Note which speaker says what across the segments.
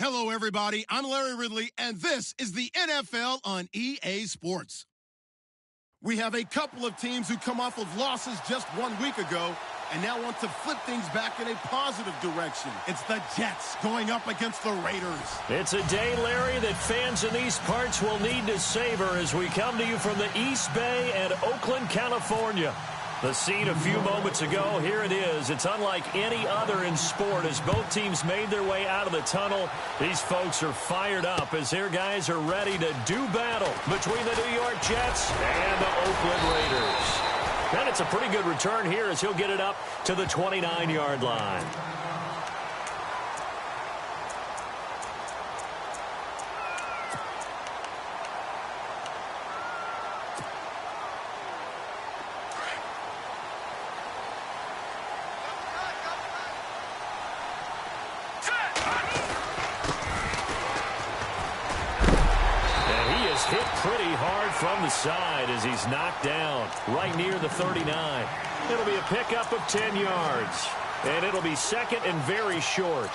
Speaker 1: Hello, everybody. I'm Larry Ridley, and this is the NFL on EA Sports. We have a couple of teams who come off of losses just 1 week ago and now want to flip things back in a positive direction. It's the Jets going up against the Raiders.
Speaker 2: It's a day, Larry, that fans in these parts will need to savor as we come to you from the East Bay and Oakland, California. The scene a few moments ago, here it is. It's unlike any other in sport as both teams made their way out of the tunnel. These folks are fired up as their guys are ready to do battle between the New York Jets and the Oakland Raiders. And it's a pretty good return here as he'll get it up to the 29-yard line. Hit pretty hard from the side as he's knocked down right near the 39. It'll be a pickup of 10 yards, and it'll be second and very short.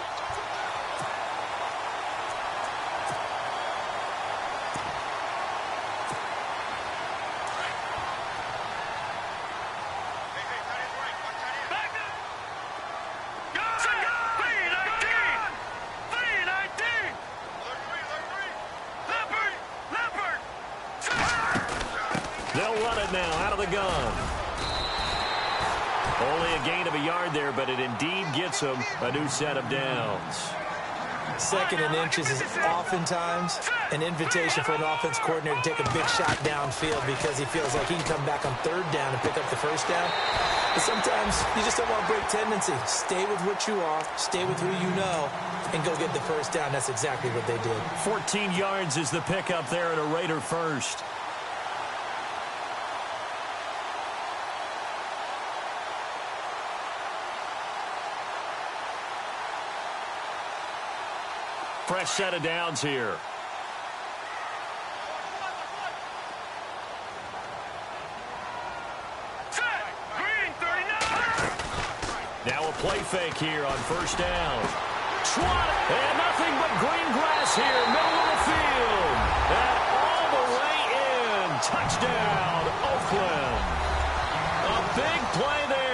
Speaker 2: They'll run it now out of the gun. Only a gain of a yard there, but it indeed gets them a new set of downs.
Speaker 3: Second and inches is oftentimes an invitation for an offense coordinator to take a big shot downfield because he feels like he can come back on third down and pick up the first down. But sometimes you just don't want to break tendency. Stay with what you are, stay with who you know, and go get the first down. That's exactly what they did.
Speaker 2: 14 yards is the pickup there at a Raider first. Fresh set of downs here. Now a play fake here on first down. And nothing but green grass here, middle of the field. And all the way in. Touchdown, Oakland. A big play there.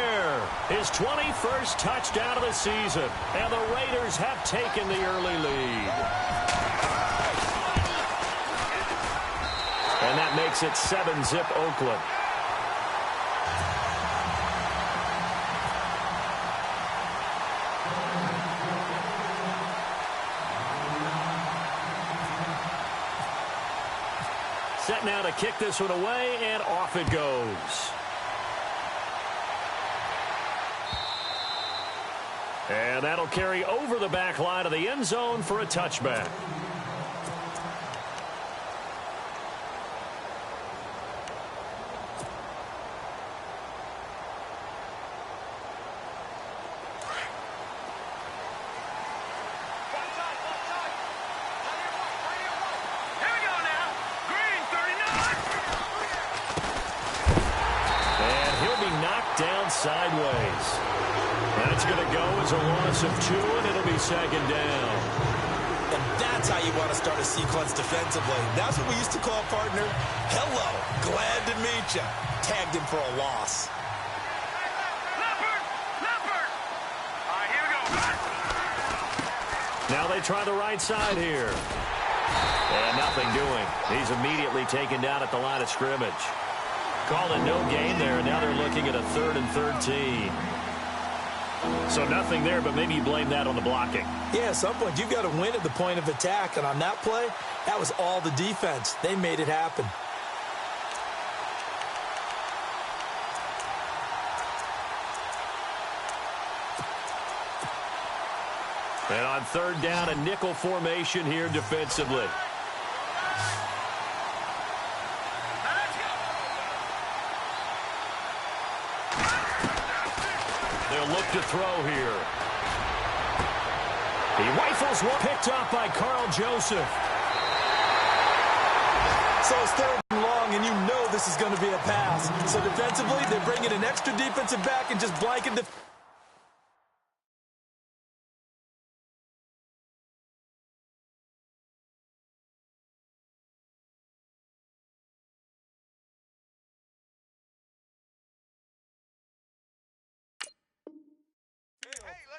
Speaker 2: His 21st touchdown of the season. And the Raiders have taken the early lead. And that makes it 7-zip Oakland. Set now to kick this one away, and off it goes. And that'll carry over the back line of the end zone for a touchback. And he'll be knocked down sideways. That's going to go as a loss of 2, and it'll be second down.
Speaker 3: And that's how you want to start a sequence defensively. That's what we used to call, partner, hello, glad to meet you. Tagged him for a loss.
Speaker 4: Leopard! All right, here we go.
Speaker 2: Now they try the right side here. And nothing doing. He's immediately taken down at the line of scrimmage. Called a no gain there, and now they're looking at a 3rd and 13. So nothing there, but maybe you blame that on the blocking.
Speaker 3: Yeah, at some point, you've got to win at the point of attack. And on that play, that was all the defense. They made it happen.
Speaker 2: And on third down, a nickel formation here defensively. They'll look to throw here. He rifles one, picked up by Carl Joseph.
Speaker 3: So it's third and long, and you know this is going to be a pass. So defensively, they're bringing an extra defensive back and just blanking the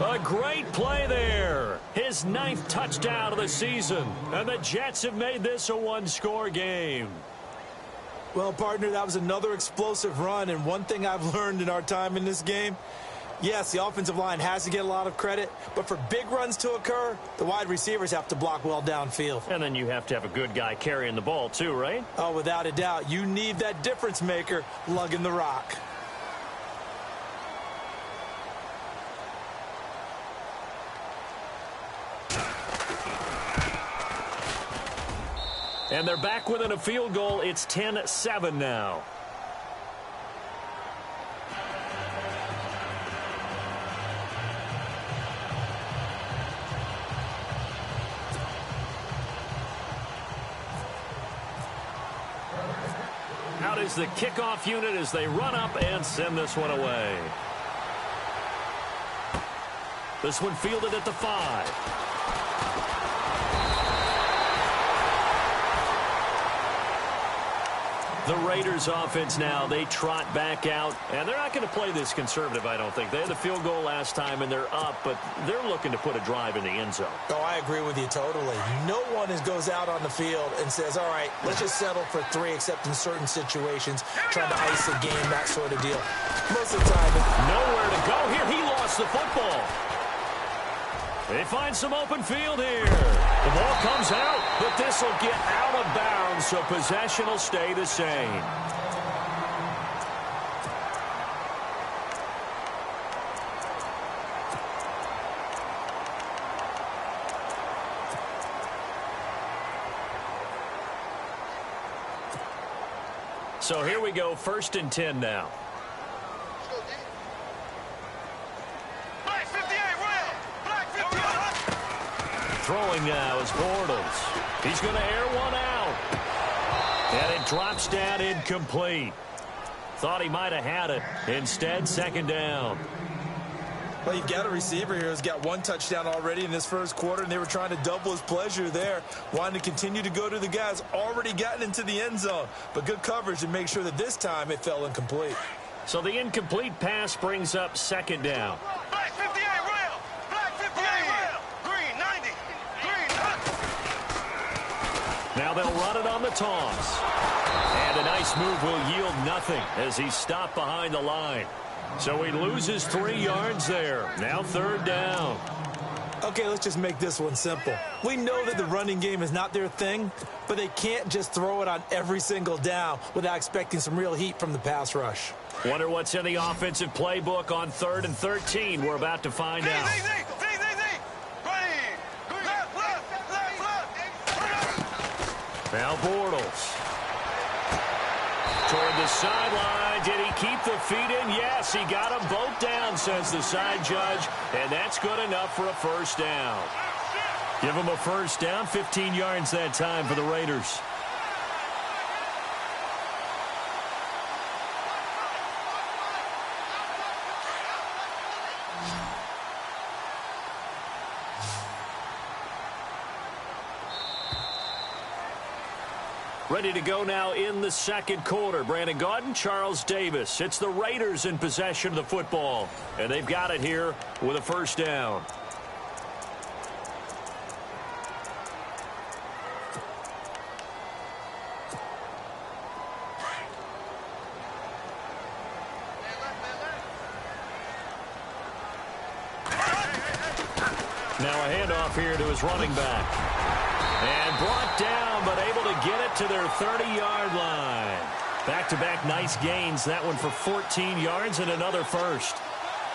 Speaker 2: A great play there. His 9th touchdown of the season. And the Jets have made this a one-score game.
Speaker 3: Well, partner, that was another explosive run. And one thing I've learned in our time in this game, yes, the offensive line has to get a lot of credit, but for big runs to occur, the wide receivers have to block well downfield.
Speaker 2: And then you have to have a good guy carrying the ball too, right?
Speaker 3: Oh, without a doubt. You need that difference maker lugging the rock.
Speaker 2: And they're back within a field goal. It's 10-7 now. Out is the kickoff unit as they run up and send this one away. This one fielded at the 5. The Raiders offense now, they trot back out, and they're not going to play this conservative, I don't think. They had the field goal last time, and they're up, but they're looking to put a drive in the end zone.
Speaker 3: Oh, I agree with you totally. No one goes out on the field and says, all right, let's just settle for 3, except in certain situations, trying to ice a game, that sort of deal. Most of the time,
Speaker 2: nowhere to go here. He lost the football. They find some open field here. The ball comes out, but this will get out of bounds, so possession will stay the same. So here we go, 1st and 10 now. Throwing now is Bortles. He's going to air one out. And it drops down incomplete. Thought he might have had it. Instead, 2nd down.
Speaker 3: Well, you've got a receiver here who's got 1 touchdown already in this first quarter, and they were trying to double his pleasure there, wanting to continue to go to the guys already gotten into the end zone. But good coverage to make sure that this time it fell incomplete.
Speaker 2: So the incomplete pass brings up 2nd down.
Speaker 4: Black 58 rail. Black 58 rail. Green 90. Green.
Speaker 2: Now they'll run it on the toss. And a nice move will yield nothing as he's stopped behind the line. So he loses 3 yards there. Now 3rd down.
Speaker 3: Okay, let's just make this one simple. We know that the running game is not their thing, but they can't just throw it on every single down without expecting some real heat from the pass rush.
Speaker 2: Wonder what's in the offensive playbook on 3rd and 13. We're about to find out. Now Bortles. Toward the sideline. Did he keep the feet in? Yes, he got them both down, says the side judge. And that's good enough for a 1st down. Give him a 1st down. 15 yards that time for the Raiders. Ready to go now in the 2nd quarter. Brandon Gaudin, Charles Davis. It's the Raiders in possession of the football. And they've got it here with a 1st down. Now a handoff here to his running back. And brought down, but able to get it to their 30-yard line. Back-to-back nice gains. That one for 14 yards and another 1st.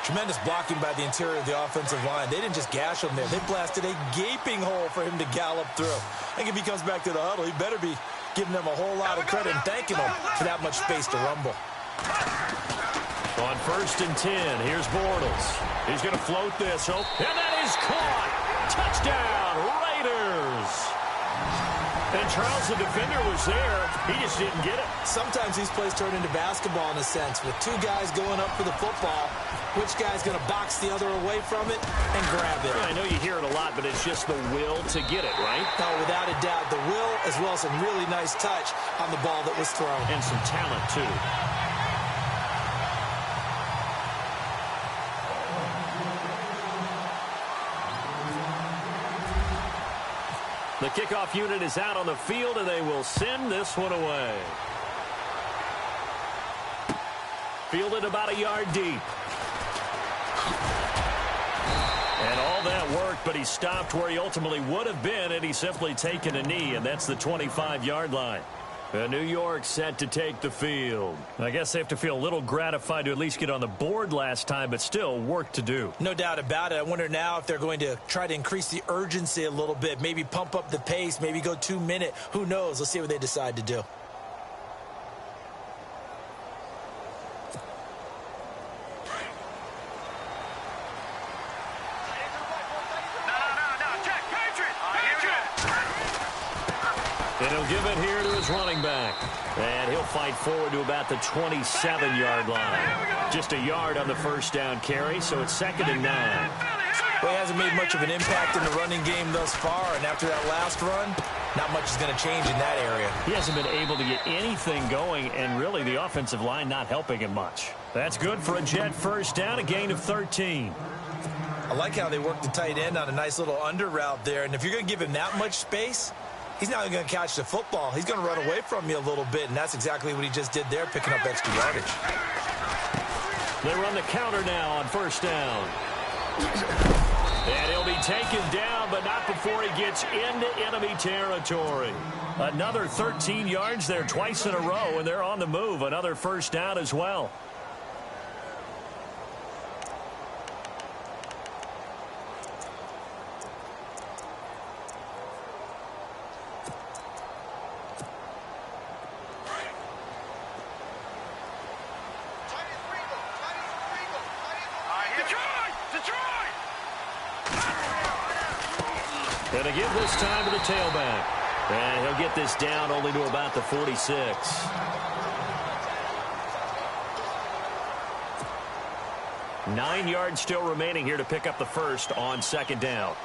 Speaker 3: Tremendous blocking by the interior of the offensive line. They didn't just gash him there. They blasted a gaping hole for him to gallop through. I think if he comes back to the huddle, he better be giving them a whole lot of credit and thanking them for that much space to rumble.
Speaker 2: On 1st and 10, here's Bortles. He's going to float this. Oh, and that is caught. Touchdown, Raiders. And Charles, the defender, was there. He just didn't get it.
Speaker 3: Sometimes these plays turn into basketball in a sense, with 2 guys going up for the football. Which guy's going to box the other away from it and grab it?
Speaker 2: Yeah, I know you hear it a lot, but it's just the will to get it, right?
Speaker 3: No, without a doubt. The will, as well as some really nice touch on the ball that was thrown.
Speaker 2: And some talent, too. The kickoff unit is out on the field, and they will send this one away. Fielded about a yard deep. And all that worked, but he stopped where he ultimately would have been had he simply taken a knee, and that's the 25-yard line. New York set to take the field. I guess they have to feel a little gratified to at least get on the board last time, but still work to do.
Speaker 3: No doubt about it. I wonder now if they're going to try to increase the urgency a little bit, maybe pump up the pace, maybe go 2-minute. Who knows? Let's see what they decide to do.
Speaker 2: And he'll give it here to his running back. And he'll fight forward to about the 27-yard line. Just a yard on the first down carry, so it's 2nd and 9.
Speaker 3: Well, he hasn't made much of an impact in the running game thus far, and after that last run, not much is going to change in that area.
Speaker 2: He hasn't been able to get anything going, and really the offensive line not helping him much. That's good for a Jet first down, a gain of 13.
Speaker 3: I like how they work the tight end on a nice little under route there, and if you're going to give him that much space, he's not going to catch the football. He's going to run away from you a little bit, and that's exactly what he just did there, picking up extra yardage.
Speaker 2: They run the counter now on first down. And he'll be taken down, but not before he gets into enemy territory. Another 13 yards there twice in a row, and they're on the move. Another first down as well. And to give this time to the tailback. And he'll get this down only to about the 46. Nine yards still remaining here to pick up the first on second down.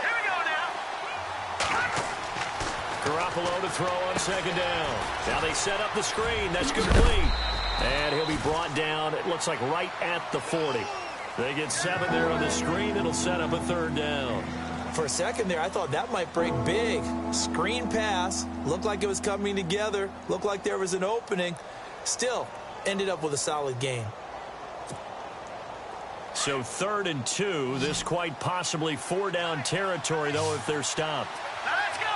Speaker 4: Here we go now.
Speaker 2: Garoppolo to throw on second down. Now they set up the screen. That's complete. And he'll be brought down, it looks like right at the 40. They get 7 there on the screen. It'll set up a third down.
Speaker 3: For a second there, I thought that might break big. Screen pass. Looked like it was coming together. Looked like there was an opening. Still, ended up with a solid gain.
Speaker 2: So 3rd and 2. This quite possibly 4-down territory, though, if they're stopped.
Speaker 4: Now let's go.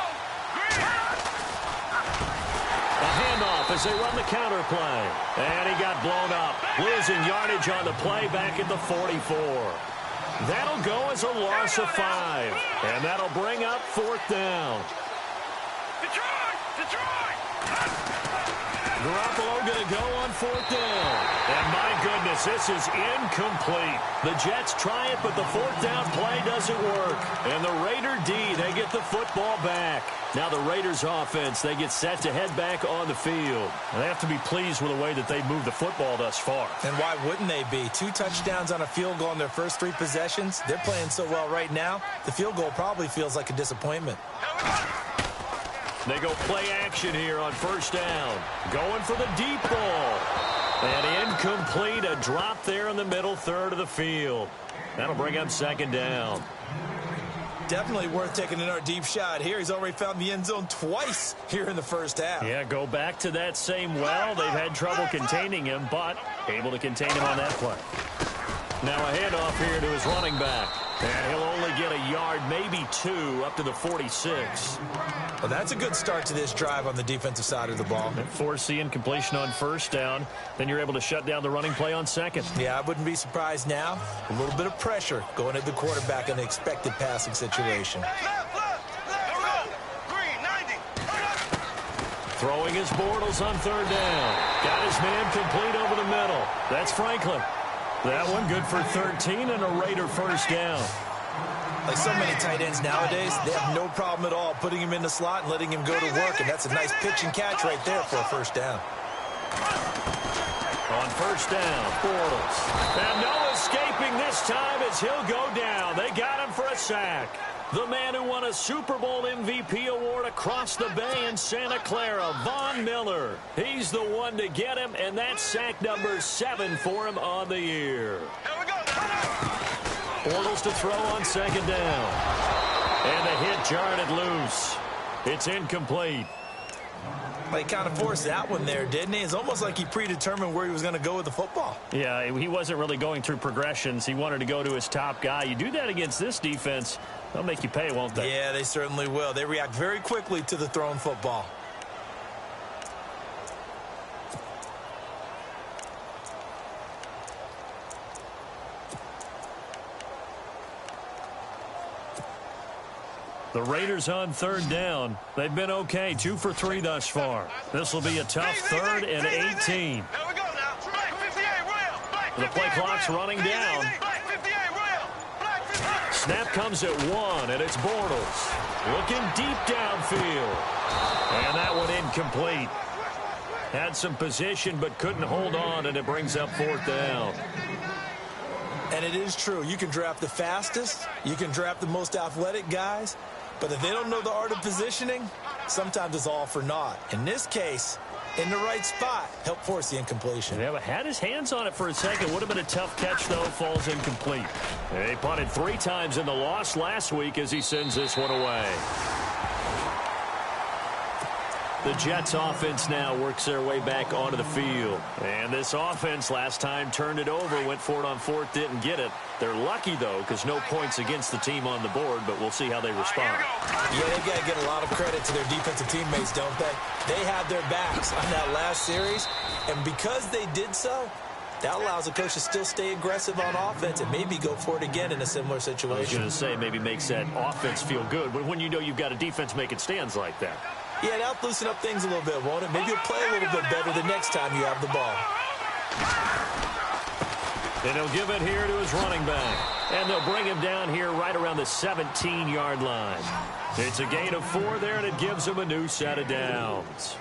Speaker 2: A handoff as they run the counter play. And he got blown up. Losing yardage on the play back at the 44. That'll go as a loss of 5. And that'll bring up 4th down.
Speaker 4: Detroit!
Speaker 2: Garoppolo going to go on 4th down. And my goodness, this is incomplete. The Jets try it, but the 4th down play doesn't work. And the Raider D, they get the football back. Now the Raiders offense, they get set to head back on the field. And they have to be pleased with the way that they've moved the football thus far.
Speaker 3: And why wouldn't they be? 2 touchdowns on a field goal in their first 3 possessions. They're playing so well right now, the field goal probably feels like a disappointment.
Speaker 2: They go play action here on first down. Going for the deep ball. And incomplete, a drop there in the middle third of the field. That'll bring up 2nd down.
Speaker 3: Definitely worth taking another deep shot here. He's already found the end zone twice here in the first half.
Speaker 2: Yeah, go back to that same well. They've had trouble containing him, but able to contain him on that play. Now a handoff here to his running back. And he'll only get a yard, maybe 2, up to the 46.
Speaker 3: Well, that's a good start to this drive on the defensive side of the ball.
Speaker 2: And force the incompletion on first down. Then you're able to shut down the running play on second.
Speaker 3: Yeah, I wouldn't be surprised now. A little bit of pressure going at the quarterback in the expected passing situation.
Speaker 4: Green, 90.
Speaker 2: Throwing his Bortles on 3rd down. Got his man complete over the middle. That's Franklin. That one good for 13 and a Raider first down.
Speaker 3: Like so many tight ends nowadays, they have no problem at all putting him in the slot and letting him go to work, and that's a nice pitch and catch right there for a first down.
Speaker 2: On first down, Bortles. And no escaping this time as he'll go down. They got him for a sack. The man who won a Super Bowl MVP award across the bay in Santa Clara, Von Miller. He's the one to get him, and that's sack number 7 for him on the year.
Speaker 4: Here we go.
Speaker 2: Bortles to throw on 2nd down. And the hit jarred it loose. It's incomplete.
Speaker 3: Well, he kind of forced that one there, didn't he? It's almost like he predetermined where he was going to go with the football.
Speaker 2: Yeah, he wasn't really going through progressions. He wanted to go to his top guy. You do that against this defense, they'll make you pay, won't they?
Speaker 3: Yeah, they certainly will. They react very quickly to the thrown football.
Speaker 2: The Raiders on third down. They've been okay, 2 for 3 thus far. This will be a tough third and 18. The play clock's running down. Snap comes at 1, and it's Bortles. Looking deep downfield. And that one incomplete. Had some position, but couldn't hold on, and it brings up 4th down.
Speaker 3: And it is true. You can draft the fastest. You can draft the most athletic guys. But if they don't know the art of positioning, sometimes it's all for naught. In this case, in the right spot, help force the incompletion.
Speaker 2: Yeah, but had his hands on it for a second. Would have been a tough catch, though. Falls incomplete. He punted 3 times in the loss last week as he sends this one away. The Jets offense now works their way back onto the field. And this offense last time turned it over, went for it on 4th, didn't get it. They're lucky, though, because no points against the team on the board, but we'll see how they respond.
Speaker 3: Yeah, they've got to get a lot of credit to their defensive teammates, don't they? They had their backs on that last series, and because they did so, that allows the coach to still stay aggressive on offense and maybe go for it again in a similar situation.
Speaker 2: I was going to say, maybe makes that offense feel good, but when you know you've got a defense making stands like that.
Speaker 3: Yeah, that'll loosen up things a little bit, won't it? Maybe you'll play a little bit better the next time you have the ball.
Speaker 2: And he'll give it here to his running back. And they'll bring him down here right around the 17-yard line. It's a gain of 4 there, and it gives him a new set of downs.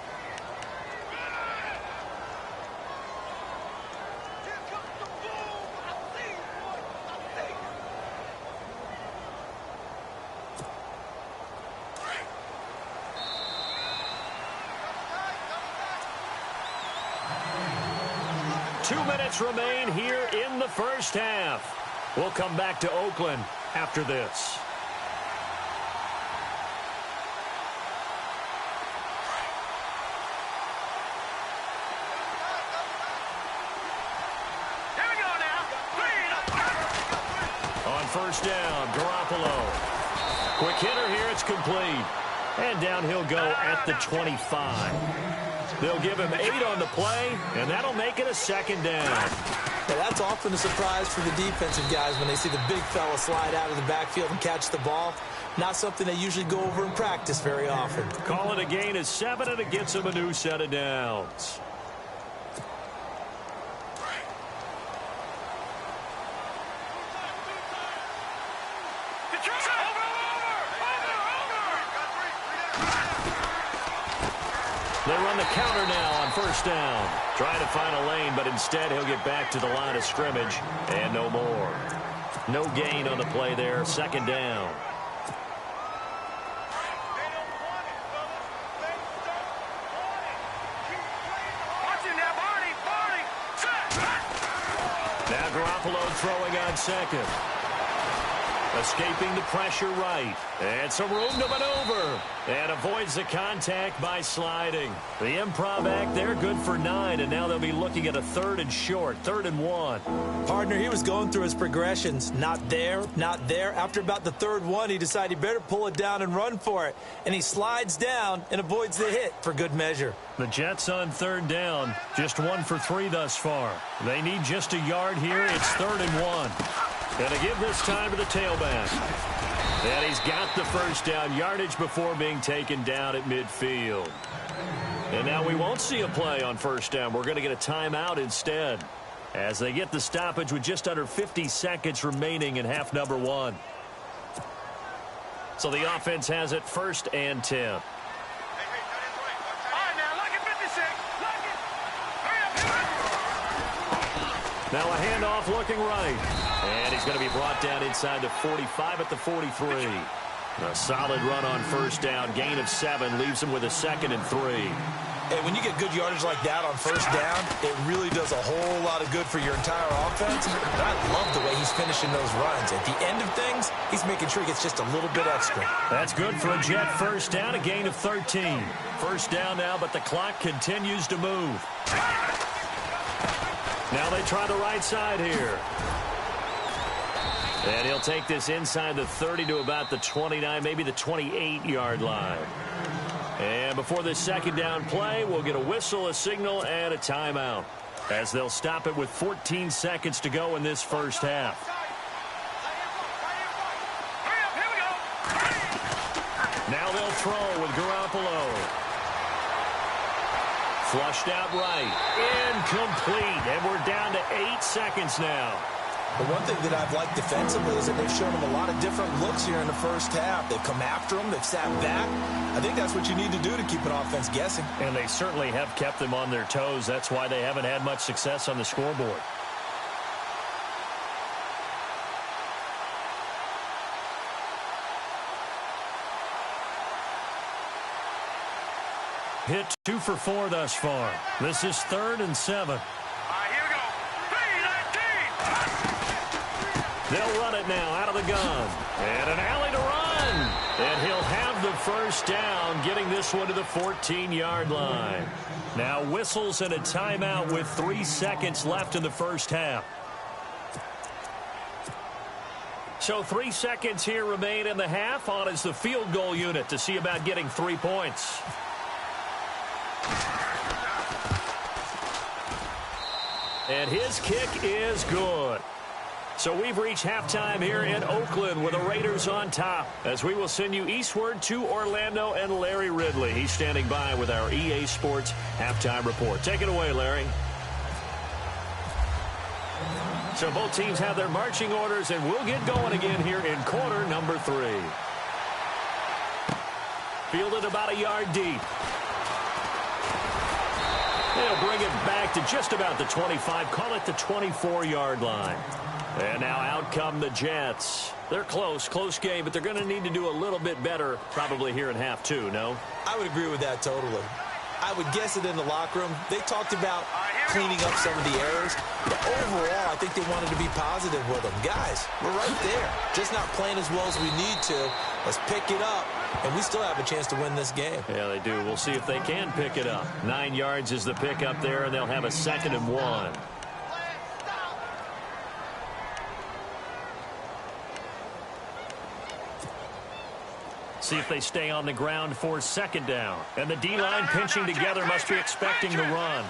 Speaker 2: Remain here in the first half. We'll come back to Oakland after this.
Speaker 4: Here we go now.
Speaker 2: On first down, Garoppolo. Quick hitter here, it's complete. And down he'll go at the 25. They'll give him 8 on the play, and that'll make it a 2nd down.
Speaker 3: Yeah, that's often a surprise for the defensive guys when they see the big fella slide out of the backfield and catch the ball. Not something they usually go over in practice very often.
Speaker 2: Call it a gain of 7, and it gets him a new set of downs. They run the counter now on first down. Trying to find a lane, but instead he'll get back to the line of scrimmage and no more. No gain on the play there. 2nd down. Now Garoppolo throwing on 2nd. Escaping the pressure right. And some room to maneuver. And avoids the contact by sliding. The improv act there, good for 9. And now they'll be looking at a 3rd and short. 3rd and 1.
Speaker 3: Partner, he was going through his progressions. Not there, not there. After about the 3rd one, he decided he better pull it down and run for it. And he slides down and avoids the hit for good measure.
Speaker 2: The Jets on 3rd down. Just 1 for 3 thus far. They need just a yard here. It's 3rd and 1. Going to give this time to the tailback. And he's got the first down yardage before being taken down at midfield. And now we won't see a play on first down. We're going to get a timeout instead as they get the stoppage with just under 50 seconds remaining in half number 1. So the offense has it 1st and 10. Now a handoff looking right. And he's going to be brought down inside the 45 at the 43. A solid run on first down. Gain of 7 leaves him with a 2nd and 3.
Speaker 3: And when you get good yardage like that on first down, it really does a whole lot of good for your entire offense. And I love the way he's finishing those runs. At the end of things, he's making sure he gets just a little bit extra.
Speaker 2: That's good for a Jet first down, a gain of 13. First down now, but the clock continues to move. Now they try the right side here. And he'll take this inside the 30 to about the 29, maybe the 28-yard line. And before this second down play, we'll get a whistle, a signal, and a timeout, as they'll stop it with 14 seconds to go in this first half. Now they'll throw with Garoppolo. Flushed out right. Incomplete. And we're down to 8 seconds now.
Speaker 3: The one thing that I've liked defensively is that they've shown him a lot of different looks here in the first half. They've come after him. They've sat back. I think that's what you need to do to keep an offense guessing.
Speaker 2: And they certainly have kept them on their toes. That's why they haven't had much success on the scoreboard. Hit 2 for 4 thus far. This is 3rd and 7. They'll run it now out of the gun. And an alley to run. And he'll have the first down, getting this one to the 14-yard line. Now whistles and a timeout with 3 seconds left in the first half. So 3 seconds here remain in the half. On is the field goal unit to see about getting 3 points. And his kick is good. So we've reached halftime here in Oakland with the Raiders on top, as we will send you eastward to Orlando and Larry Ridley. He's standing by with our EA Sports halftime report. Take it away, Larry. So both teams have their marching orders, and we'll get going again here in quarter number 3. Fielded about a yard deep. They'll bring it back to just about the 25, call it the 24-yard line. And now out come the Jets. They're close game, but they're going to need to do a little bit better probably here in half 2, no?
Speaker 3: I would agree with that totally. I would guess it in the locker room. They talked about cleaning up some of the errors. But overall, I think they wanted to be positive with them. Guys, we're right there. Just not playing as well as we need to. Let's pick it up, and we still have a chance to win this game.
Speaker 2: Yeah, they do. We'll see if they can pick it up. 9 yards is the pickup there, and they'll have a 2nd and 1. See if they stay on the ground for 2nd down. And the D-line pinching together must be expecting the run.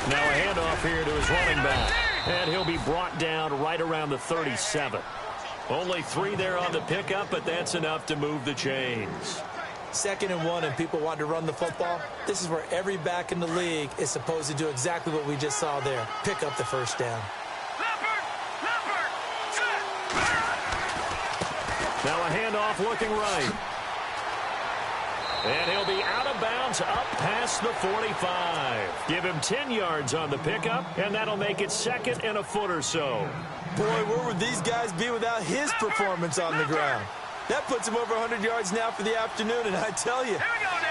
Speaker 2: Now a handoff here to his running back. And he'll be brought down right around the 37. Only 3 there on the pickup, but that's enough to move the chains.
Speaker 3: 2nd and 1, and people want to run the football. This is where every back in the league is supposed to do exactly what we just saw there. Pick up the first down.
Speaker 2: Now a handoff looking right. And he'll be out of bounds up past the 45. Give him 10 yards on the pickup, and that'll make it 2nd and a foot or so.
Speaker 3: Boy, where would these guys be without his performance on the ground? That puts him over 100 yards now for the afternoon, and I tell you,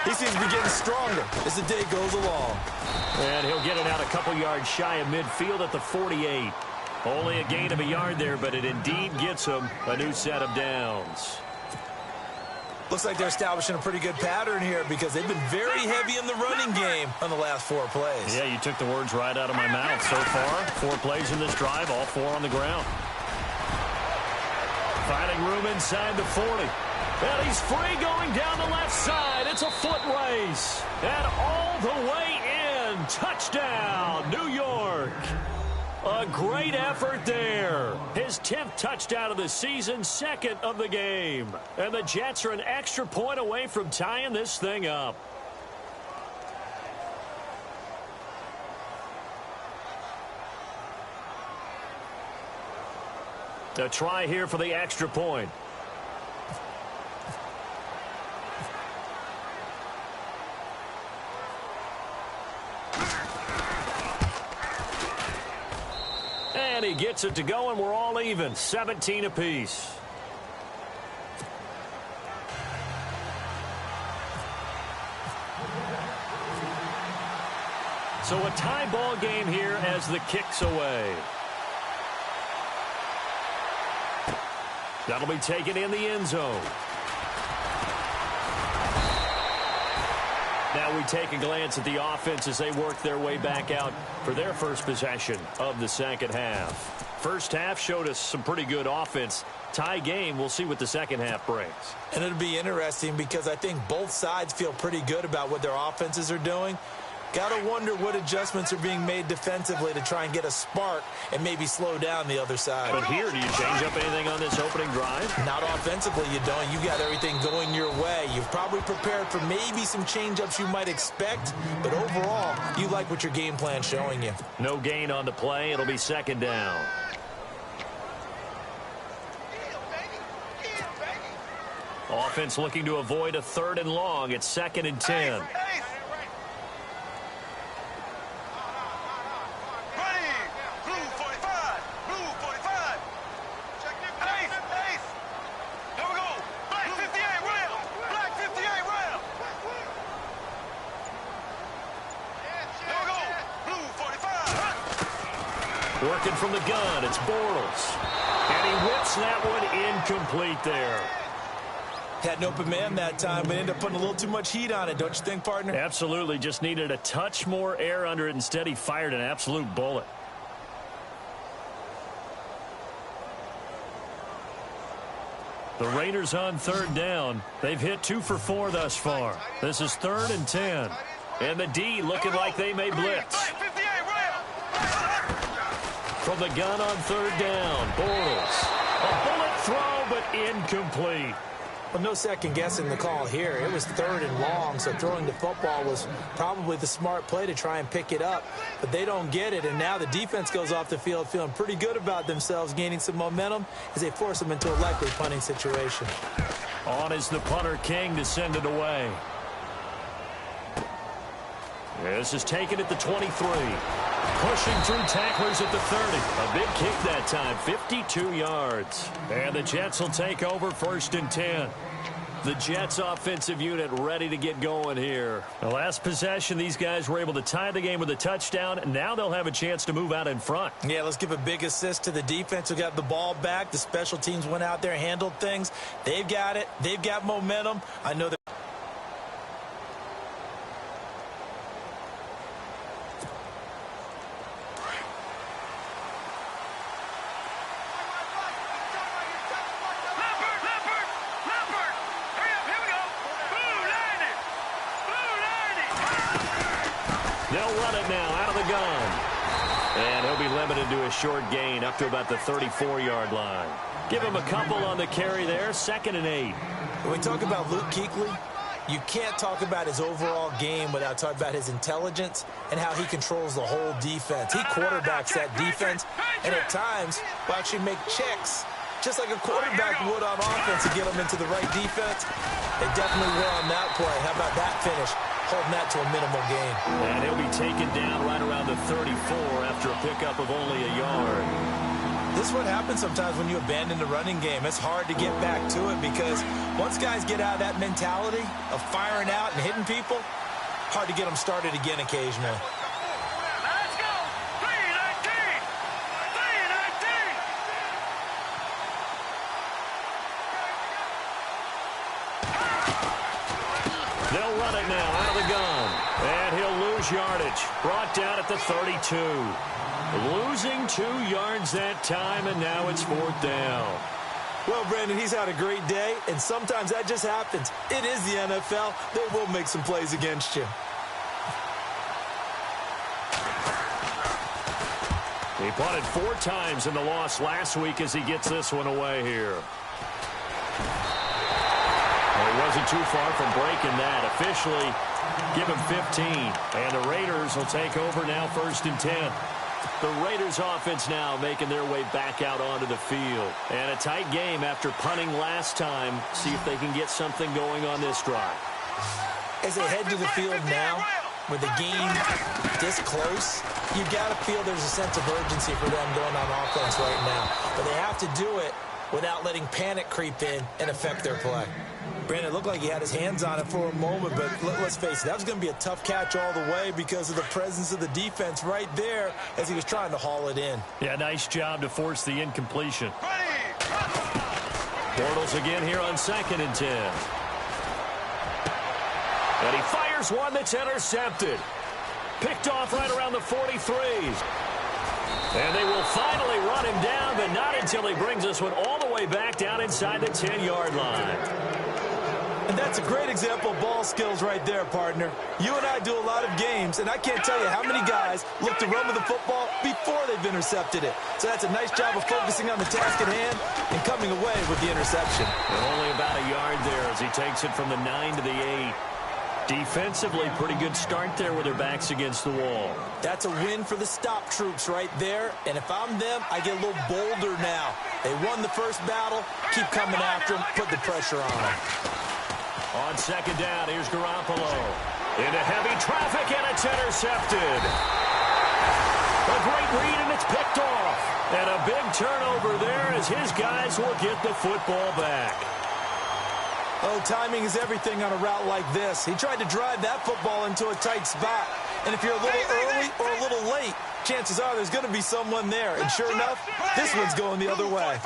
Speaker 3: he seems to be getting stronger as the day goes along.
Speaker 2: And he'll get it out a couple yards shy of midfield at the 48. Only a gain of a yard there, but it indeed gets him a new set of downs.
Speaker 3: Looks like they're establishing a pretty good pattern here because they've been very heavy in the running game on the last 4 plays.
Speaker 2: Yeah, you took the words right out of my mouth. So far, 4 plays in this drive, all 4 on the ground. Finding room inside the 40. And he's free going down the left side. It's a foot race. And all the way in. Touchdown, New York. A great effort there. His 10th touchdown of the season, 2nd of the game. And the Jets are an extra point away from tying this thing up. A try here for the extra point. And he gets it to go, and we're all even. 17 apiece. So a tie ball game here as the kick's away. That'll be taken in the end zone. Now we take a glance at the offense as they work their way back out for their first possession of the second half. First half showed us some pretty good offense. Tie game, we'll see what the second half brings.
Speaker 3: And it'll be interesting because I think both sides feel pretty good about what their offenses are doing. Got to wonder what adjustments are being made defensively to try and get a spark and maybe slow down the other side.
Speaker 2: But here, do you change up anything on this opening drive?
Speaker 3: Not offensively, you don't. You got everything going your way. You've probably prepared for maybe some change-ups you might expect, but overall, you like what your game plan's showing you.
Speaker 2: No gain on the play. It'll be second down. Offense looking to avoid a 3rd and long. It's 2nd and 10. Working from the gun, it's Bortles. And he whips that one incomplete there.
Speaker 3: Had an open man that time, but ended up putting a little too much heat on it, don't you think, partner?
Speaker 2: Absolutely, just needed a touch more air under it. Instead, he fired an absolute bullet. The Raiders on 3rd down. They've hit 2 for 4 thus far. This is 3rd and 10. And the D looking like they may blitz. From the gun on 3rd down, Bortles. A bullet throw, but incomplete.
Speaker 3: Well, no second guessing the call here. It was 3rd and long, so throwing the football was probably the smart play to try and pick it up. But they don't get it, and now the defense goes off the field feeling pretty good about themselves, gaining some momentum as they force them into a likely punting situation.
Speaker 2: On is the punter King to send it away. This is taken at the 23. Pushing through tacklers at the 30. A big kick that time, 52 yards. And the Jets will take over 1st and 10. The Jets offensive unit ready to get going here. The last possession, these guys were able to tie the game with a touchdown. Now they'll have a chance to move out in front.
Speaker 3: Yeah, let's give a big assist to the defense who got the ball back. The special teams went out there, handled things. They've got it. They've got momentum. I know that.
Speaker 2: They'll run it now out of the gun. And he'll be limited to a short gain up to about the 34-yard line. Give him a couple on the carry there, 2nd and 8.
Speaker 3: When we talk about Luke Kuechly, you can't talk about his overall game without talking about his intelligence and how he controls the whole defense. He quarterbacks that defense, and at times will actually make checks, just like a quarterback would on offense, to get them into the right defense. They definitely were on that play. How about that finish? Holding that to a minimal gain.
Speaker 2: And he'll be taken down right around the 34 after a pickup of only a yard.
Speaker 3: This is what happens sometimes when you abandon the running game. It's hard to get back to it because once guys get out of that mentality of firing out and hitting people, hard to get them started again occasionally.
Speaker 4: Let's go! 319! 319!
Speaker 2: They'll run it now out of the gun. And he'll lose yardage. Brought down at the 32. Losing 2 yards that time, and now it's 4th down.
Speaker 3: Well, Brandon, he's had a great day, and sometimes that just happens. It is the NFL. They will make some plays against you.
Speaker 2: He punted 4 times in the loss last week as he gets this one away here. He wasn't too far from breaking that. Officially, give him 15. And the Raiders will take over now 1st and 10. The Raiders offense now making their way back out onto the field. And a tight game after punting last time. See if they can get something going on this drive.
Speaker 3: As they head to the field now, with the game this close, you got to feel there's a sense of urgency for them going on offense right now. But they have to do it without letting panic creep in and affect their play. Brandon, it looked like he had his hands on it for a moment, but let's face it, that was going to be a tough catch all the way because of the presence of the defense right there as he was trying to haul it in.
Speaker 2: Yeah, nice job to force the incompletion. Bortles again here on 2nd and 10. And he fires one that's intercepted. Picked off right around the 43. And they will finally run him down, but not until he brings this one all the way back down inside the 10-yard line.
Speaker 3: And that's a great example of ball skills right there, partner. You and I do a lot of games, and I can't tell you how many guys look to run with the football before they've intercepted it. So that's a nice job of focusing on the task at hand and coming away with the interception.
Speaker 2: And only about a yard there as he takes it from the 9 to the 8. Defensively, pretty good start there with their backs against the wall.
Speaker 3: That's a win for the stop troops right there. And if I'm them, I get a little bolder now. They won the first battle. Keep coming after them. Put the pressure on them.
Speaker 2: On 2nd down, here's Garoppolo. Into heavy traffic, and it's intercepted. A great read, and it's picked off. And a big turnover there as his guys will get the football back.
Speaker 3: Oh, timing is everything on a route like this. He tried to drive that football into a tight spot. And if you're a little early or a little late, chances are there's going to be someone there. And sure enough, this one's going the other way.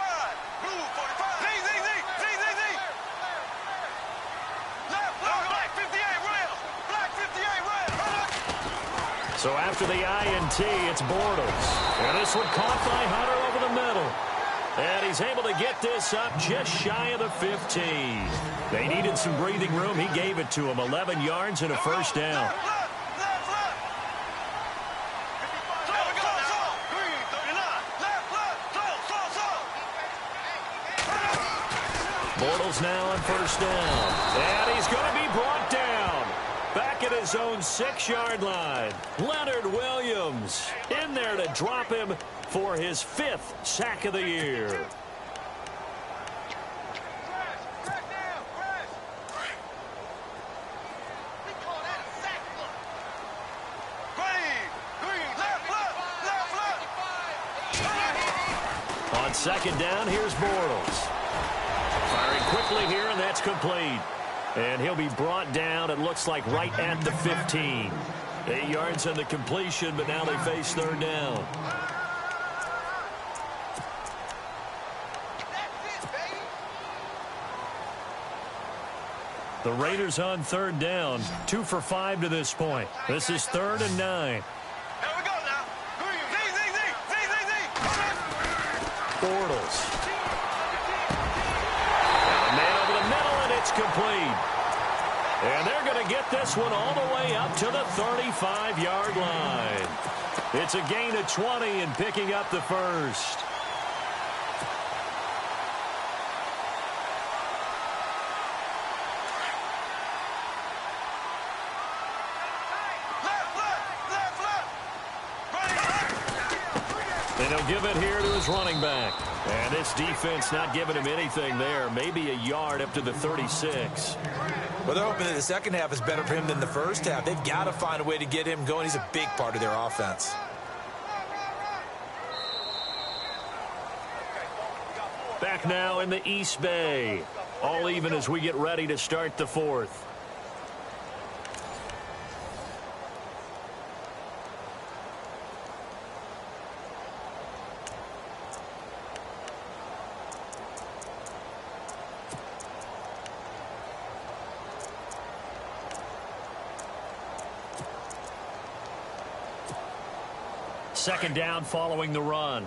Speaker 2: So after the INT, it's Bortles. And this one caught by Hunter over the middle. And he's able to get this up just shy of the 15. They needed some breathing room. He gave it to him. 11 yards and a first down. Bortles now on first down. And he's going to be brought down. Back at his own 6-yard line. Leonard Williams in there to drop him for his 5th sack of the year. On 2nd down, here's Bortles. Firing quickly here, and that's complete. And he'll be brought down, it looks like, right at the 15. 8 yards on the completion, but now they face 3rd down. The Raiders on 3rd down, 2 for 5 to this point. This is 3rd and 9. Bortles. Complete. And they're going to get this one all the way up to the 35-yard line. It's a gain of 20 and picking up the first. And he'll give it here to his running back. And this defense not giving him anything there. Maybe a yard up to the 36.
Speaker 3: Well, they're hoping that the second half is better for him than the first half. They've got to find a way to get him going. He's a big part of their offense.
Speaker 2: Back now in the East Bay. All even as we get ready to start the 4th. Second down following the run.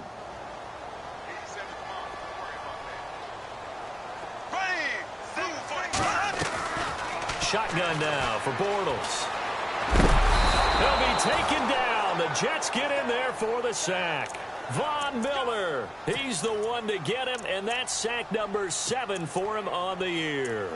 Speaker 2: Shotgun now for Bortles. He'll be taken down. The Jets get in there for the sack. Von Miller, he's the one to get him, and that's sack number 7 for him on the year.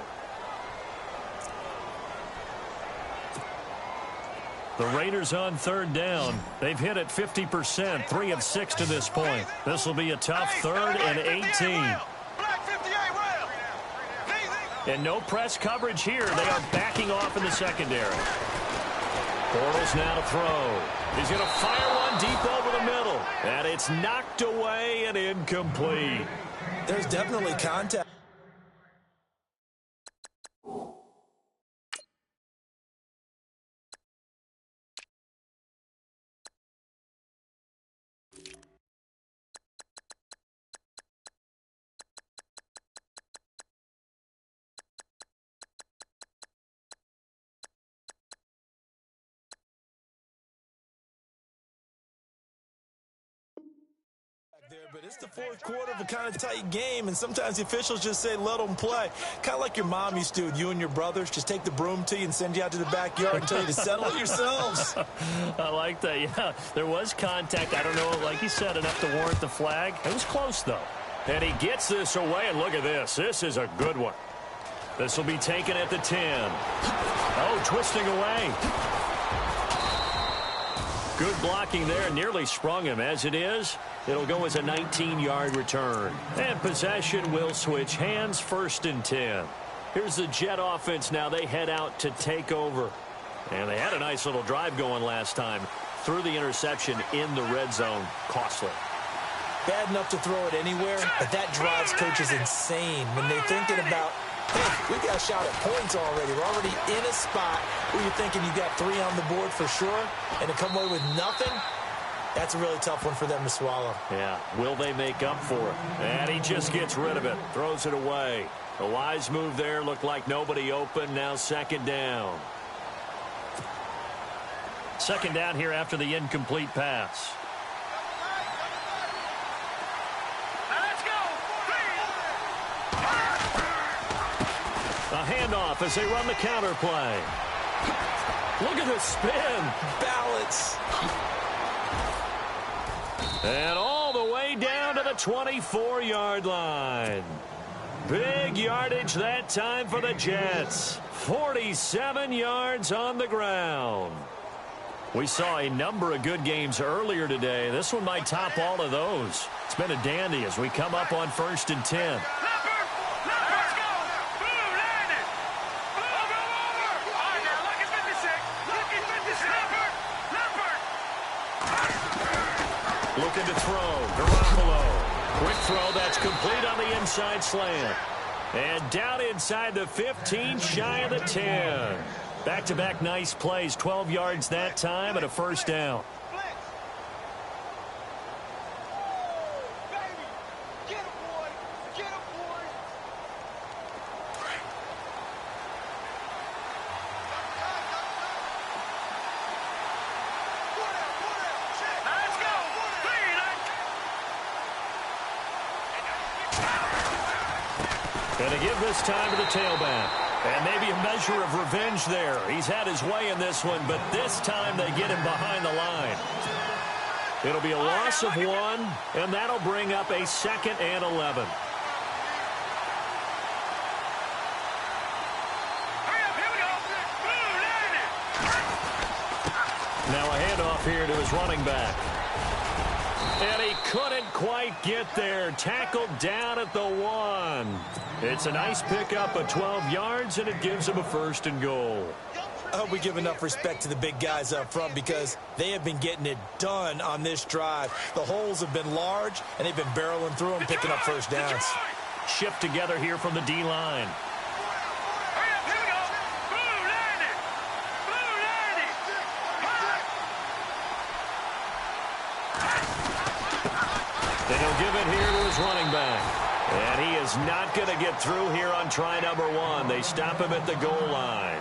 Speaker 2: The Raiders on 3rd down. They've hit it 50%, 3 of 6 to this point. This will be a tough 3rd and 18. And no press coverage here. They are backing off in the secondary. Bortles now to throw. He's going to fire one deep over the middle. And it's knocked away and incomplete.
Speaker 3: There's definitely contact. But it's the fourth quarter of a kind of tight game, and sometimes the officials just say, let them play. Kind of like your mom used to, you and your brothers, just take the broom to you and send you out to the backyard and tell you to settle it yourselves.
Speaker 2: I like that, yeah. There was contact. I don't know, like you said, enough to warrant the flag. It was close, though. And he gets this away, and look at this. This is a good one. This will be taken at the 10. Oh, twisting away. Good blocking there, nearly sprung him. As it is, it'll go as a 19-yard return. And possession will switch hands, 1st and 10. Here's the Jet offense now. They head out to take over. And they had a nice little drive going last time. Threw the interception in the red zone. Costly.
Speaker 3: Bad enough to throw it anywhere, but that drives coaches insane when they're thinking about, hey, we got a shot at points already. We're already in a spot where you're thinking you got 3 on the board for sure, and to come away with nothing, that's a really tough one for them to swallow.
Speaker 2: Yeah, will they make up for it? And he just gets rid of it, throws it away. A wise move there, looked like nobody open, now 2nd down. 2nd down here after the incomplete pass. A handoff as they run the counter play. Look at this spin.
Speaker 3: Balance.
Speaker 2: And all the way down to the 24-yard line. Big yardage that time for the Jets. 47 yards on the ground. We saw a number of good games earlier today. This one might top all of those. It's been a dandy as we come up on 1st and 10. Looking to throw. Garoppolo. Quick throw that's complete on the inside slant. And down inside the 15, shy of the 10. Back-to-back nice plays. 12 yards that time and a 1st down. And to give this time to the tailback. And maybe a measure of revenge there. He's had his way in this one, but this time they get him behind the line. It'll be a loss of 1, and that'll bring up a 2nd and 11. Now a handoff here to his running back. And he couldn't quite get there. Tackled down at the 1. It's a nice pickup of 12 yards, and it gives him a 1st and goal.
Speaker 3: I hope we give enough respect to the big guys up front because they have been getting it done on this drive. The holes have been large, and they've been barreling through them, picking up 1st downs.
Speaker 2: Shift together here from the D-line. And he'll give it here to his running back. And he is not going to get through here on try number 1. They stop him at the goal line.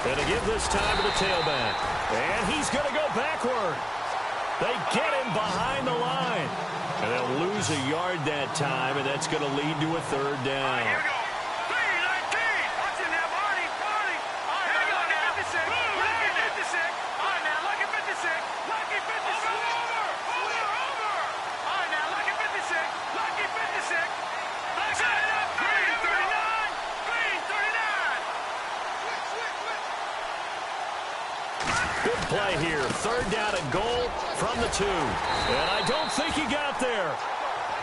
Speaker 2: And to give this time to the tailback. And he's going to go backward. They get him behind the line. And they'll lose a yard that time, and that's going to lead to a third down.
Speaker 4: Here we go. 3-19. What's in there, Marty? Here we go now. 56. Lucky 56. All right, now, lucky 56. Lucky 56. Over. All right, now, lucky 56. Lucky 56. Set it up. Green 39. Green 39.
Speaker 2: Good play here. Third down and goal from the 2. And I don't think he got there.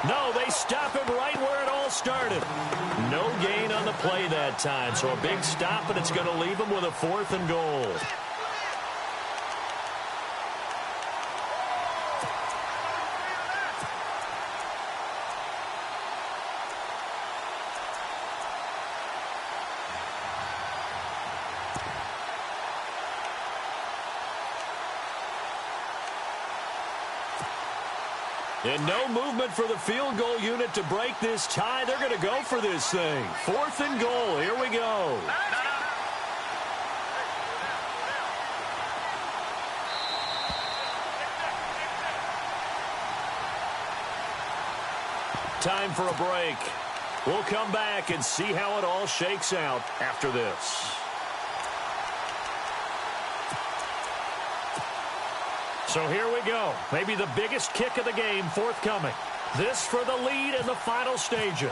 Speaker 2: No, they stop him right where it all started. No gain on the play that time. So a big stop, and it's going to leave him with a 4th and goal. And no movement for the field goal unit to break this tie. They're going to go for this thing. 4th and goal. Here we go. Time for a break. We'll come back and see how it all shakes out after this. So here we go. Maybe the biggest kick of the game forthcoming. This for the lead in the final stages.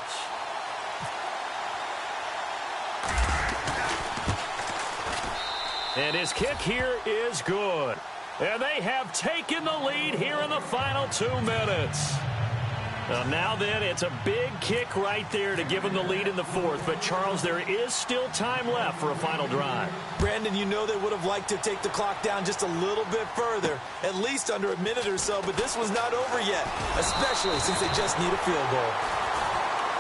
Speaker 2: And his kick here is good. And they have taken the lead here in the final 2 minutes. Now then, it's a big kick right there to give them the lead in the 4th. But, Charles, there is still time left for a final drive.
Speaker 3: Brandon, you know they would have liked to take the clock down just a little bit further, at least under a minute or so, but this was not over yet, especially since they just need a field goal.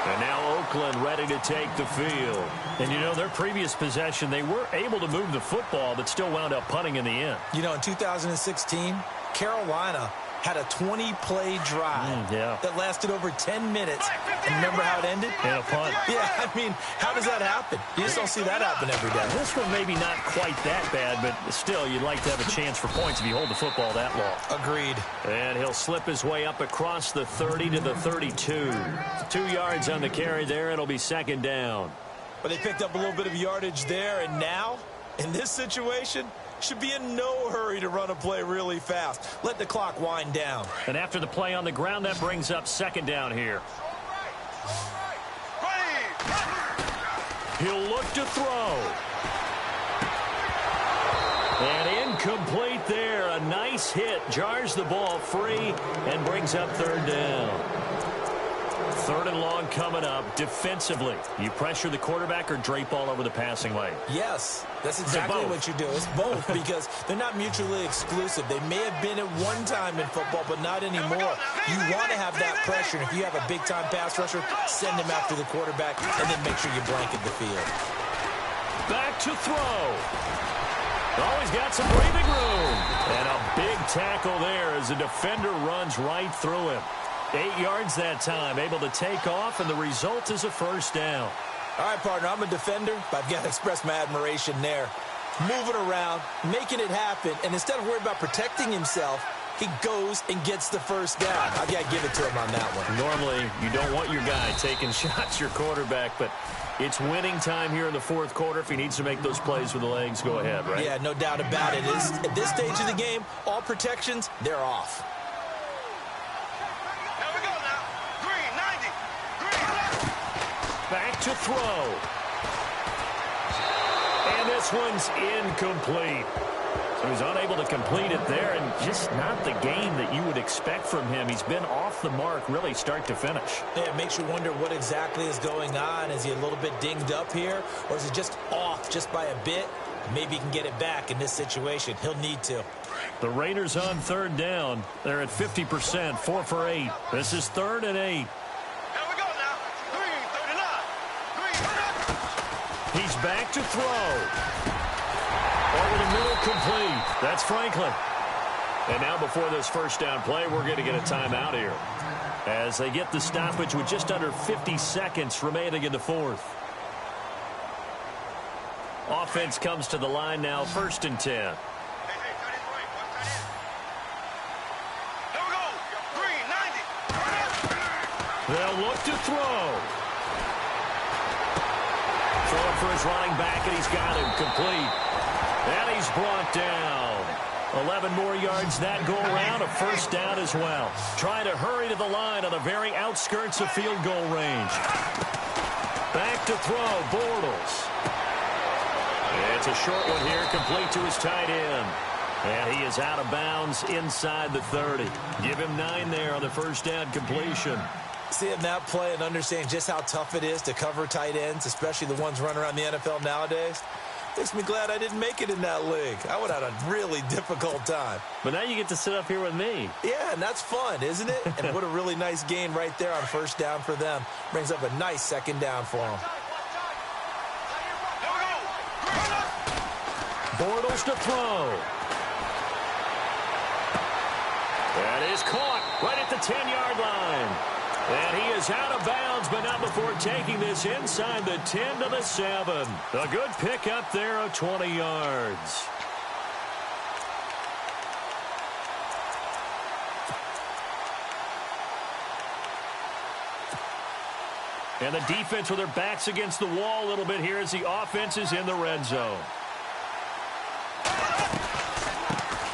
Speaker 2: And now Oakland ready to take the field. And, you know, their previous possession, they were able to move the football, but still wound up punting in the end.
Speaker 3: You know, in 2016, Carolina had a 20-play drive that lasted over 10 minutes. And remember how it ended?
Speaker 2: In a punt.
Speaker 3: Yeah, I mean, how does that happen? You just don't see that happen every day.
Speaker 2: This one maybe not quite that bad, but still, you'd like to have a chance for points if you hold the football that long.
Speaker 3: Agreed.
Speaker 2: And he'll slip his way up across the 30 to the 32. 2 yards on the carry there. It'll be 2nd down.
Speaker 3: But they picked up a little bit of yardage there, and now, in this situation, should be in no hurry to run a play really fast. Let the clock wind down.
Speaker 2: And after the play on the ground, that brings up 2nd down here. He'll look to throw. And incomplete there. A nice hit. Jars the ball free and brings up 3rd down. 3rd and long coming up. Defensively, you pressure the quarterback or drape all over the passing lane?
Speaker 3: Yes, that's exactly what you do. It's both because they're not mutually exclusive. They may have been at one time in football, but not anymore. You want to have that pressure. And if you have a big-time pass rusher, send him after the quarterback and then make sure you blanket the field.
Speaker 2: Back to throw. Always got some breathing room. And a big tackle there as the defender runs right through him. 8 yards that time, able to take off, and the result is a 1st down.
Speaker 3: All right, partner, I'm a defender, but I've got to express my admiration there. Moving around, making it happen, and instead of worrying about protecting himself, he goes and gets the 1st down. I've got to give it to him on that one.
Speaker 2: Normally, you don't want your guy taking shots, your quarterback, but it's winning time here in the 4th quarter. If he needs to make those plays with the legs, go ahead, right?
Speaker 3: Yeah, no doubt about it. At this stage of the game, all protections, they're off.
Speaker 2: Back to throw. And this one's incomplete. So he's unable to complete it there, and just not the game that you would expect from him. He's been off the mark, really, start to finish.
Speaker 3: Yeah, it makes you wonder what exactly is going on. Is he a little bit dinged up here, or is it just off just by a bit? Maybe he can get it back in this situation. He'll need to.
Speaker 2: The Raiders on 3rd down. They're at 50%, 4 for 8. This is 3rd and 8. He's back to throw. Over the middle, complete. That's Franklin. And now before this 1st down play, we're going to get a timeout here as they get the stoppage with just under 50 seconds remaining in the 4th. Offense comes to the line now, 1st and 10. They'll look to throw. Throwing for his running back, and he's got him complete. And he's brought down. 11 more yards that go around, a first down as well. Trying to hurry to the line on the very outskirts of field goal range. Back to throw, Bortles. It's a short one here, complete to his tight end. And he is out of bounds inside the 30. Give him 9 there on the first down completion.
Speaker 3: Seeing that play and understanding just how tough it is to cover tight ends, especially the ones running around the NFL nowadays, makes me glad I didn't make it in that league. I would have had a really difficult time.
Speaker 2: But now you get to sit up here with me.
Speaker 3: Yeah, and that's fun, isn't it? And what a really nice gain right there on first down for them. Brings up a nice second down for them.
Speaker 2: Bortles to throw. That is caught right at the 10-yard line. And he is out of bounds, but not before taking this inside the 10 to the 7. A good pickup there of 20 yards. And the defense with their backs against the wall a little bit here as the offense is in the red zone.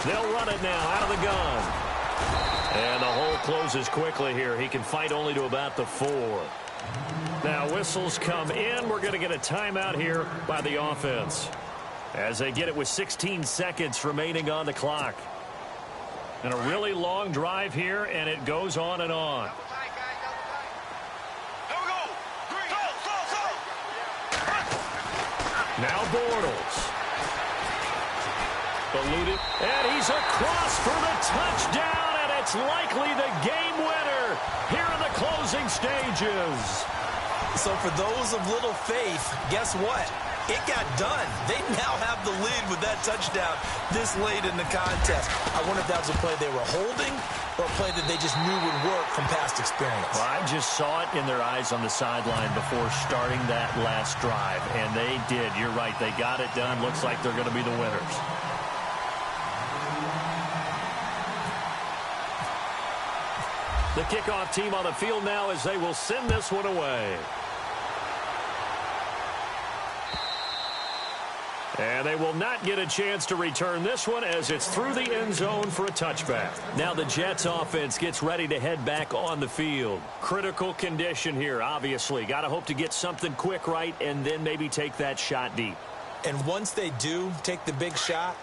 Speaker 2: They'll run it now out of the gun. And the hole closes quickly here. He can fight only to about the 4. Now whistles come in. We're going to get a timeout here by the offense as they get it with 16 seconds remaining on the clock. And a really long drive here, and it goes on and on. Now Bortles. Eluded, and he's across for the touchdown, and it's likely the game winner here in the closing stages.
Speaker 3: So for those of little faith, guess what? It got done. They now have the lead with that touchdown this late in the contest. I wonder if that was a play they were holding or a play that they just knew would work from past experience.
Speaker 2: Well, I just saw it in their eyes on the sideline before starting that last drive, and they did. You're right. They got it done. Looks like they're going to be the winners. The kickoff team on the field now as they will send this one away. And they will not get a chance to return this one as it's through the end zone for a touchback. Now the Jets offense gets ready to head back on the field. Critical condition here, obviously. Got to hope to get something quick right and then maybe take that shot deep.
Speaker 3: And once they do take the big shot,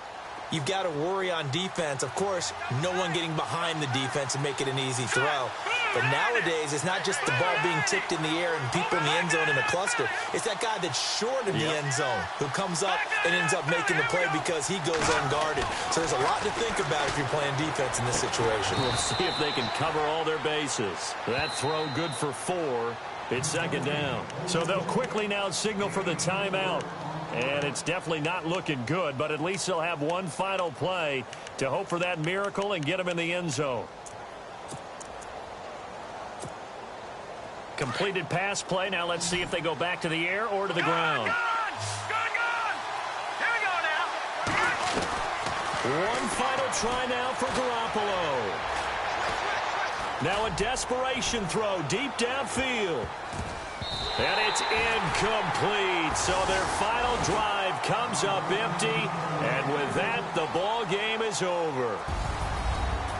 Speaker 3: you've got to worry on defense. Of course, no one getting behind the defense and make it an easy throw. But nowadays, it's not just the ball being tipped in the air and people in the end zone in a cluster. It's that guy that's short of the end zone who comes up and ends up making the play because he goes unguarded. So there's a lot to think about if you're playing defense in this situation.
Speaker 2: We'll see if they can cover all their bases. That throw good for 4. It's second down. So they'll quickly now signal for the timeout. And it's definitely not looking good, but at least they'll have one final play to hope for that miracle and get them in the end zone. Completed pass play. Now let's see if they go back to the air or to the ground.
Speaker 4: Here we go now.
Speaker 2: One final try now for Garoppolo. Now a desperation throw deep downfield. And it's incomplete. So their final drive comes up empty. And with that, the ball game is over.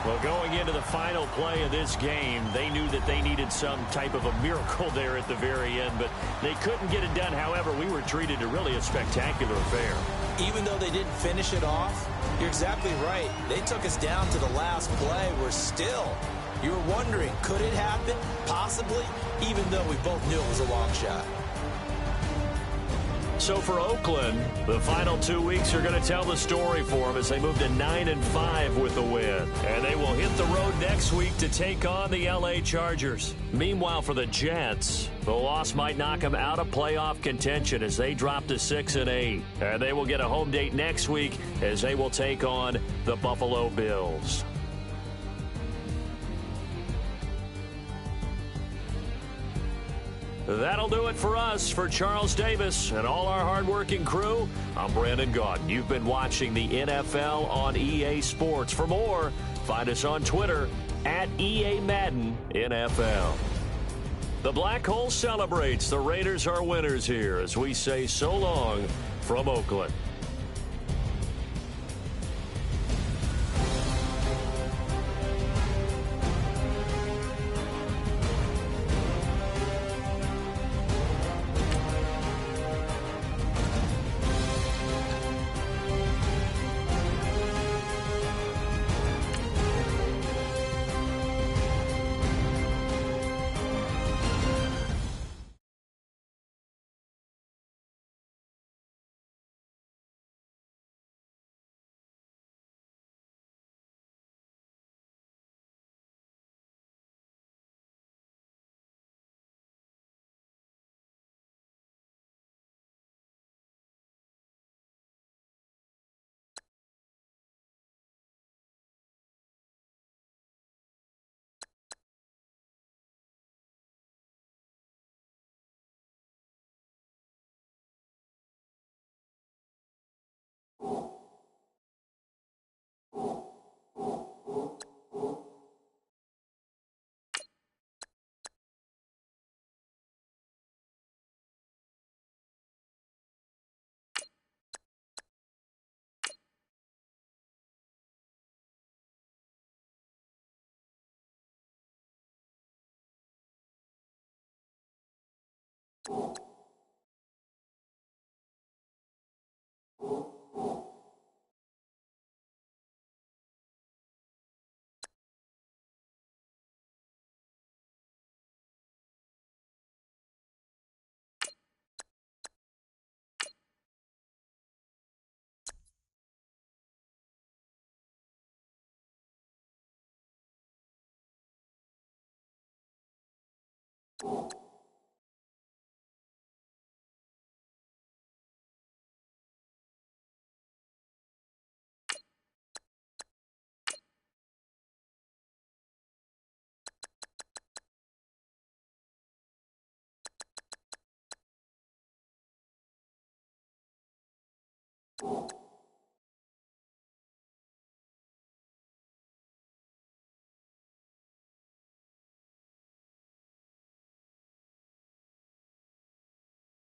Speaker 2: Well, going into the final play of this game, they knew that they needed some type of a miracle there at the very end, but they couldn't get it done. However, we were treated to really a spectacular affair.
Speaker 3: Even though they didn't finish it off, you're exactly right. They took us down to the last play. We're still, you were wondering, could it happen? Possibly, even though we both knew it was a long shot.
Speaker 2: So for Oakland, the final 2 weeks are going to tell the story for them as they move to 9-5 with a win. And they will hit the road next week to take on the L.A. Chargers. Meanwhile, for the Jets, the loss might knock them out of playoff contention as they drop to 6-8. And they will get a home date next week as they will take on the Buffalo Bills. That'll do it for us. For Charles Davis and all our hardworking crew, I'm Brandon Gaudin. You've been watching the NFL on EA Sports. For more, find us on Twitter @EA Madden NFL. The Black Hole celebrates. The Raiders are winners here as we say so long from Oakland.